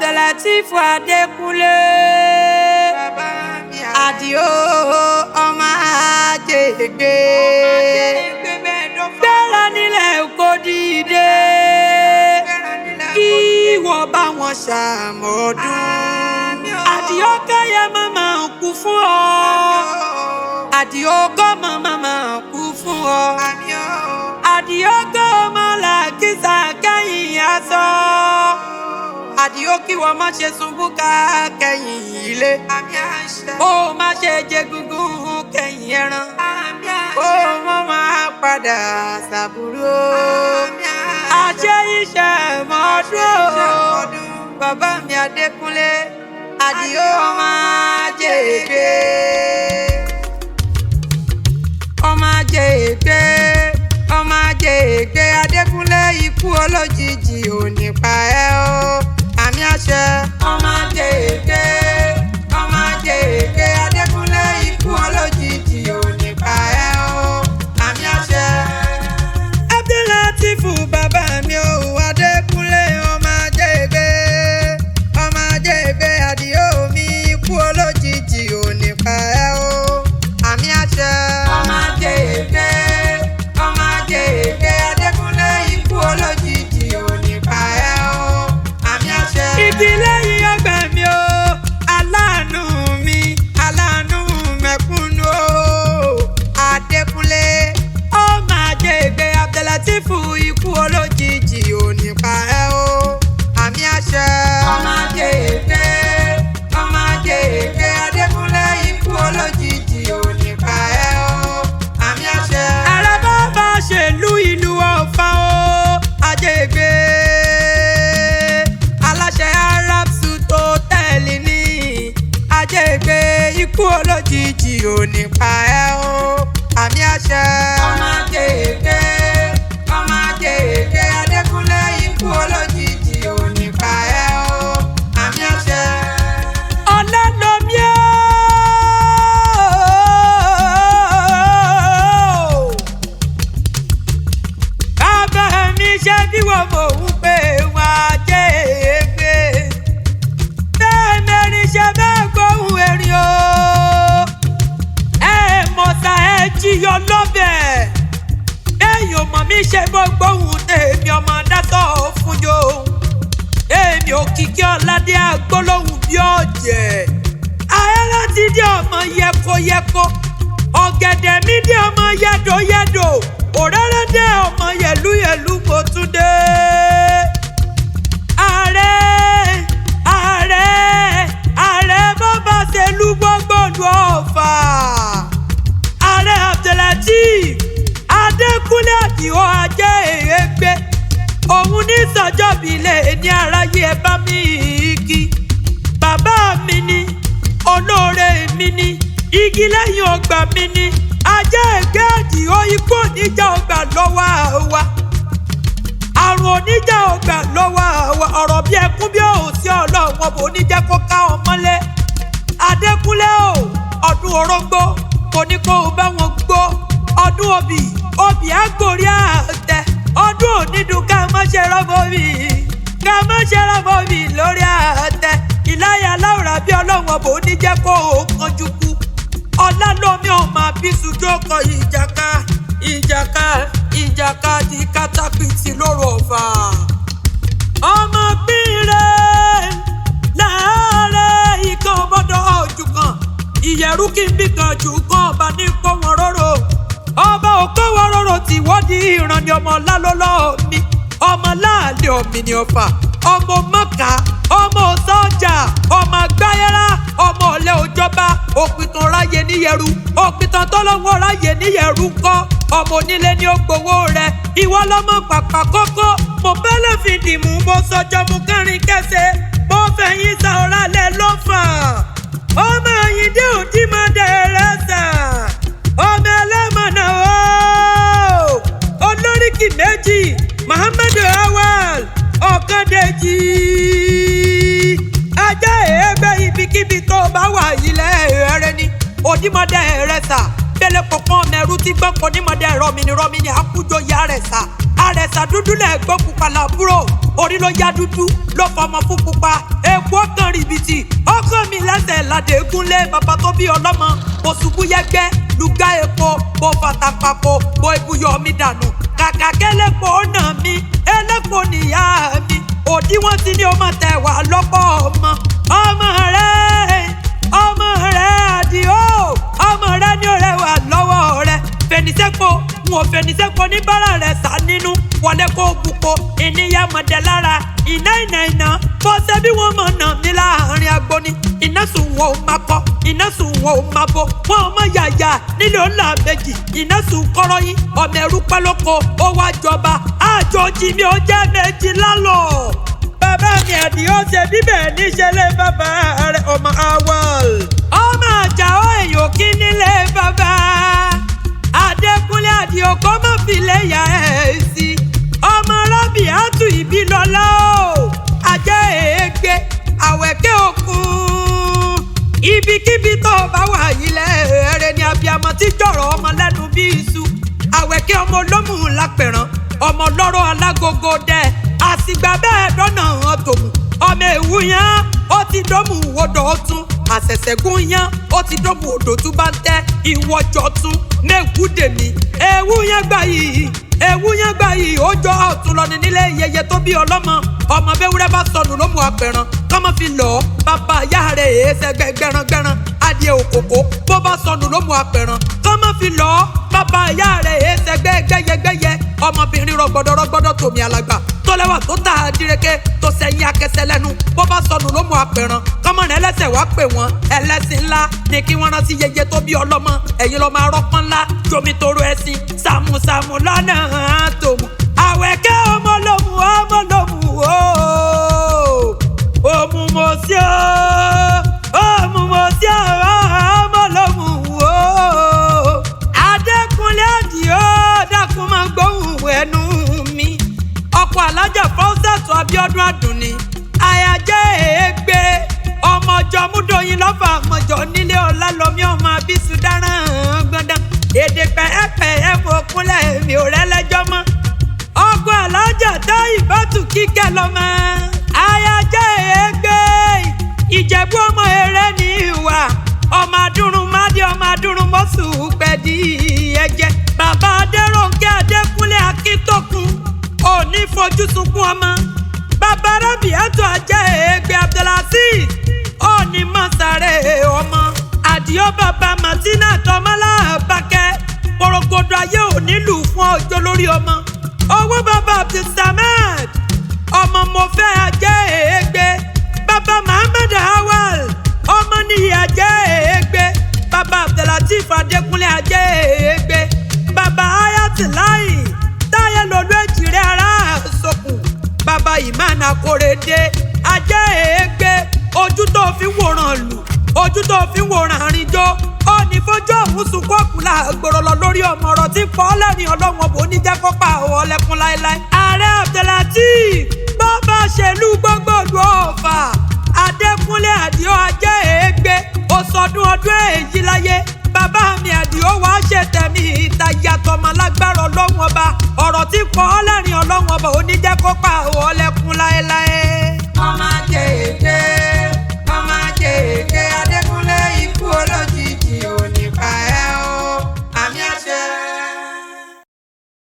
Abdelateef Adékúnlé Àdìó ọmọ Àjègbè gbéra nílẹ̀ kó dìde kí wọ́n bá wọn ṣàmọ́dún. Àdìó káyà máma kú fún ọ, Àdìó kọ́mọ máma kú fún ọ, Àdìó kọ́mọ làkísà kẹ́yìn aṣọ, Àdìó kí wọ́n má ṣe ṣubú ká kẹ́yìn ilé, ó má ṣe jẹ gúngún kẹ́yìn ẹran, ó wọ́n máa padà ṣàbúrò. Àṣẹ iṣẹ́ mọ́dún bàbá mi Adékúnlé Àdìó ọmọ Àjègbè, ọmọ Àjègbè, ọmọ Àjègbè Adékúnlé ikú olójijì ò ní pa ẹ́ o, àmì àṣẹ. Ọmọ Àjègbè, ọmọ Àjègbè Adékúnlé ikú olójijì ò ní pa ẹ́ o, àmì àṣẹ. Abdelateef bàbá mi ò Adékúnlé ọmọ Àjègbè, ọmọ Àjègbè Àdìó mi ikú olójijì ò ní pa ẹ́ o, àmì àṣẹ. Ọmọ Àjègbè, ọmọ Àjègbè Adékúnlé ikú olójijì ò ní pa ẹ́ o, àmì àṣẹ. Ìdílé yìí ọgbà mi o, aláàánú mi, aláàánú mẹ̀kúnnù o, Adékúnlé ọmọ Àjègbè Abdelateef ikú olójijì ò ní pa ẹ́ o, àmì àṣẹ. Ọmọ Àjègbè, ọmọ Àjègbè Adékúnlé ikú olójijì ò ní pa ẹ́ o, àmì àṣẹ. Ààrẹ bàbá ṣèlú ìlú Ọ̀fà o, Àjègbè aláṣẹ Arab Suite Hotel ní Àjègbè ikú olójijì ò ní pa ẹ́ o, àmì àṣẹ. Ọmọ Àjègbè, ọmọ Àjègbè Adékúnlé ikú olójijì ò ní pa ẹ́ o, àmì àṣẹ. Ọlọ́lọ́mí o, bàbá mi ṣe bí wọ́n mọ̀ ń pè wọ́n Àjègbè, bẹ́ẹ̀ mẹ́rin ṣe bẹ́ẹ̀ gbóhùn erin o, ẹ mọ̀ta ẹ jíyọ lọ́bẹ̀, bẹ́ẹ̀ yóò mọ̀ mí ṣe bó gbóhùn tèmi ọmọ dátọ̀ fún yo, èmi Òkìkí Ọládé agbólóhùn bí ọ̀jẹ̀, ayẹ́lá ti di ọmọ yẹkoyẹko, ọ̀gẹ̀dẹ̀ mi di ọmọ yẹ̀dọ̀yẹ̀dọ̀, òréré dé ọmọ yẹ̀lúyẹ̀lú mo tún dé. Ààrẹ, ààrẹ, ààrẹ bàbá ṣèlú gbogbo ìlú Ọ̀fà, ààrẹ Abdelateef Adékúnlé Àdìó Àjègbè, òun ní sọjọ́bí ilé ní aráyé ẹ bá mi kí. Bàbá mi ni, olóore mi ni, igi lẹ́yìn ọgbà mi ni, Àjègbè Àdìó ikú oníjà ọgbà lọ́wọ́ wa, àrùn oníjà ọgbà lọ́wọ́ wa, ọ̀rọ̀ bí ẹkún bí òsì ọlọ́run ọbọ̀ oníjẹ́ kó ká ọmọlé. Adékúnlé o, ọdún orógbó kò ní kó o bá wọn gbó, ọdún obì, obì àgórí àtẹ, ọdún onídùn ká má ṣe rọ́bọ̀ mi, ká má ṣe rọ́bọ̀ mi lórí àtẹ, ìláyà láwùrà bí ọlọ́run ọbọ̀ oníjẹ́ kó o kanjú kú. Ọlálọ́mí ọmọ àbísù jókòó ìjàká, ìjàká, ìjàká di kátàpìtì lóru Ọ̀fà. Ọmọ pínre láàárẹ̀ ikán ọmọdé ojú kan, ìyẹ̀rú kí n bí kan jù kan ọba ní kó wọn róró, ọba ò kó wọn róró tí wọ́n di ìran ni ọmọ lálọ́lọ́ mi, ọmọ láàlẹ́ ọ̀mì ní Ọ̀fà, ọmọ mọ́kà, ọmọ sọ́jà, ọmọ agbáyẹ́rá, ọmọ ọ̀lẹ́ òjọba, òpìtàn ráyè níyẹ̀rú, òpìtàn tọ́lọ́wọ́ ráyè níyẹ̀rú ńkọ́, ọmọ onílé ní ó gbowó rẹ̀, ìwọ lọ́mọ pàpà kókó, mo bẹ́lẹ̀ fi dìmú, mo sọjọ́ mu kẹrin kẹsẹ̀, mo fẹ̀yìn sa ọ̀rá lẹ̀ ló fà, ọmọ Àyìndé òdì máa dẹ̀rẹ̀ sà, ọmọ ẹlẹ́mọ̀nà o, olóríkì méjì, Muhammadu Awal Ọ̀kadèjì, Àjègbè ibikíbi tó bá wà ilẹ̀ rẹ ni, òdìmọ̀dé rẹ sà, bẹ́lẹ̀ pọ̀pọ́n mẹ́rù tí gbọ́pọ̀ nímọ̀dé rọmìnì àkújọyè àrẹ̀sà àrẹ̀sà dúdú lẹ̀ gbọ́ pupa làbúrò orí ló yá dúdú ló fọmọ fún pupa èkó ọkàn rìbìtì ọkàn mi lẹ́sẹ̀ ládégúnlé bàbá tó bí ọlọ́mọ kò ṣubú yẹ́gbẹ́ lùgá epo bó fata papò bó ibùyọ̀ mi dànù kàkà kẹ́lẹ́pọ̀ nà mí ẹlẹ́pọ̀ nìyá mi òdiwọ̀n ti ní ọmọ tẹ̀ wá lọ́pọ̀ ọmọ rẹ̀ Àdìó ọmọ rẹ̀ ní ọ̀rẹ́ wà lọ́wọ́ rẹ̀ fẹ̀nìṣẹ́pọ̀ n ò fẹ̀nìṣẹ́pọ̀ ní bára rẹ̀ sá nínú wọlé kó buko ìníyà mọ̀dẹ́ lára iná bó ṣe bí wọ́n mọ̀ nà mí láàrin agbóni iná sùn wọn ò máa kọ́ iná sùn wọn ò máa bo wọn ò mọ yàyà nílò ńlá méjì iná sùn kọ́rọ́ yín ọmọ ẹrú pẹ́lọ́kọ ó wá jọba àjòjì mi ò jẹ́ méjì lálọ́ bàbá mi Àdìó ṣe bíbẹ̀ níṣẹ́ lé bàbá rẹ̀ ọmọ Awal ọmọ Àjàó èèyàn kí nílé bàbá Adékúnlé Àdìó kọ́ mọ́ fi lé yà ẹ̀ sí ọmọ rábì àtù ìbí lọ́lá o ajẹ́ èégbé àwẹ̀kẹ́ òkun ibikíbi tó bá wà yìí lẹ́ẹ̀rẹ́ ni abiyamọ tí jọ̀rọ̀ ọmọ lẹ́nu bí iṣu àwẹ̀kẹ́ ọmọ olómù lápẹ̀rán ọmọ lọ́rọ̀ alágogo dẹ àsìgbà bẹ́ẹ̀ dọ́nà hàn tòmù ọmọ èwú yẹn ó ti dọ́mù wodò ọ̀tún àṣẹ̀ṣẹ̀gún yẹn ó ti dọ́mù odò tún bá ń tẹ́ ìwọ́jọ́ tún mẹ́kú dèmí èwú yẹn gbà yìí ó jọ ọ̀tún lọ ní nílé yẹyẹ tó bí ọlọ́mọ ọmọ bẹ́wúrẹ́ bá sọnù ló mú apẹ̀rán kọ́mọ fi lọ́ọ́ bàbá ìyá rẹ̀ èéṣẹ́ gbẹ̀rán adìẹ òkòkò bó bá sọnù ló mú apẹ̀rán kọ́mọ fi lọ́ọ́ bàbá ìyá rẹ̀ èéṣẹ́ gbẹ́yẹ ọmọbìnrin rọgbọdọ tòmí alàgbà tó lẹ́wà tó tà á díreke tó sẹ́yìn akẹsẹ̀ lẹ́nu bó bá sọnù ló mú apẹ̀rán kọ́mọ rẹ̀ ẹlẹ́sẹ̀ wá pè wọ́n ẹlẹ́sìn ńlá ní kí wọ́n rántí yẹyẹ tó bí ọlọ́mọ ẹ̀yin lọ́ọ́ máa rọ́pọ́n ńlá jomi toro ẹ̀sìn sàmùsàmù lọ́nà tòmù àwẹ̀kẹ́ ọmọ lòmù òmùmọ̀sí ọmọ lòmù Adékúnlé Àdìó dákun máa gbóhùn ẹnu mi ọkọ alájà Fáúsátù Abíọ́dún Àdùnní àyájẹ́ èégbé ọmọ ọjọ́ múdòyìn lọ́fà àmọ̀jọ́ nílé Ọlálọ́mí ọmọ Abísù dáràn gbọ̀ndàn èdè pẹ́ẹ́pẹ́ẹ́ fòkúnlẹ̀ mi ò rẹ́lẹ́jọ́ mọ́ ọkọ alájà Táyìbátù Kíkẹ́ lọ́mọ àyájẹ́ èégbé Ìjẹ̀bú ọmọ eré ní ìwà ọmọ adúrún mádé ọmọ adúrún mọ́sù pẹ̀dí ẹ̀jẹ̀ bàbá Adéròǹkẹ́ Adékúnlé Akíntòkun òní fojú sunkún ọmọ bàbá Rábìátù Ajẹ́ èégbé Abdulaziz òní mọ̀sáré ọmọ Àdìó bàbá Martina tọmọlá Bákẹ́ porogodo ayé òní lù fún ọjọ́ lórí ọmọ owó bàbá Abdulsamad ọmọ mọ̀fẹ́ Ajẹ́ èégbé bàbá Muhammad Awal ọmọ nìyí Ajẹ́ èégbé bàbá Abdulatif Adékúnlé Ajẹ́ èégbé bàbá Ayatollah táyé lolú èjìrẹ́ ara sọkùn bàbá Imán Akórèdé Ajẹ́ èégbé ojú tó fi wòran lù ojú tó fi wòran àrìnjó ó ní fojú òun sunkún ọ̀kùnlá gbòòrò lọ lórí ọmọ ọ̀rọ̀ tí pọ́ lẹ́rìn ọlọ́wọ́n bò ní jẹ́ kó pa àwọn ọlẹ́kùn láéláé. Ààrẹ Abdulatif bàbá ṣèlú gbogbo ìlú Ọ̀fà Adékúnlé Àdìó Ajẹ́ èégbé ó sọdún ọdún èyí láyé bàbá mi Àdìó wá ṣe tẹ̀mí ìtajà tọmọ lágbára ọlọ́wọ́n ọba ọ̀rọ̀ tí pọ́ lẹ́rìn ọlọ́wọ́n bò ní jẹ́ kó pa àwọn ọlẹ́kùn.